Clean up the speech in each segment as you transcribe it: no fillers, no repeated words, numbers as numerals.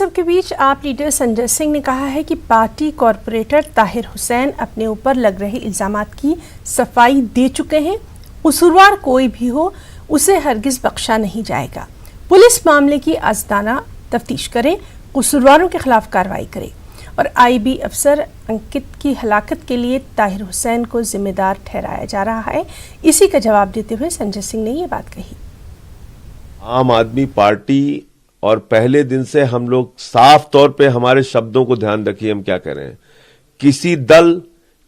सब के बीच आप लीडर संजय सिंह ने कहा है कि पार्टी कॉरपोरेटर ताहिर हुसैन अपने ऊपर लग रहे इल्जामात की सफाई दे चुके हैं। कसूरवार कोई भी हो उसे हरगिज बख्शा नहीं जाएगा। पुलिस मामले की आज़दाना तफ्तीश करे, कसूरवारों के खिलाफ कार्रवाई करे और आईबी अफसर अंकित की हलाकत के लिए ताहिर हुसैन को जिम्मेदार ठहराया जा रहा है। इसी का जवाब देते हुए संजय सिंह ने ये बात कही। आम आदमी पार्टी और पहले दिन से हम लोग साफ तौर पे हमारे शब्दों को ध्यान रखिए, हम क्या कह रहे हैं। किसी दल,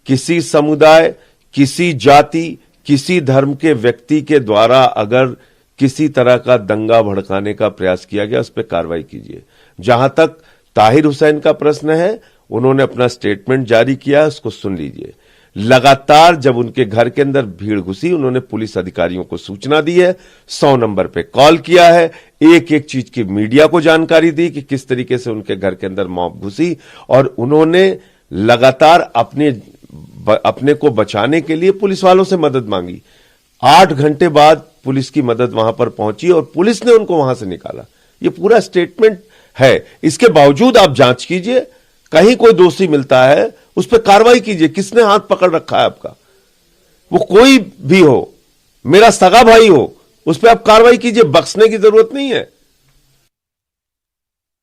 किसी समुदाय, किसी जाति, किसी धर्म के व्यक्ति के द्वारा अगर किसी तरह का दंगा भड़काने का प्रयास किया गया, उस पर कार्रवाई कीजिए। जहां तक ताहिर हुसैन का प्रश्न है, उन्होंने अपना स्टेटमेंट जारी किया, उसको सुन लीजिए। लगातार जब उनके घर के अंदर भीड़ घुसी, उन्होंने पुलिस अधिकारियों को सूचना दी है, 100 नंबर पे कॉल किया है, एक एक चीज की मीडिया को जानकारी दी कि किस तरीके से उनके घर के अंदर मॉब घुसी और उन्होंने लगातार अपने को बचाने के लिए पुलिस वालों से मदद मांगी। 8 घंटे बाद पुलिस की मदद वहां पर पहुंची और पुलिस ने उनको वहां से निकाला। ये पूरा स्टेटमेंट है। इसके बावजूद आप जांच कीजिए, कहीं कोई दोषी मिलता है उस पर कार्रवाई कीजिए। किसने हाथ पकड़ रखा है आपका? वो कोई भी हो, मेरा सगा भाई हो, उस पर आप कार्रवाई कीजिए। बख्शने की जरूरत नहीं है।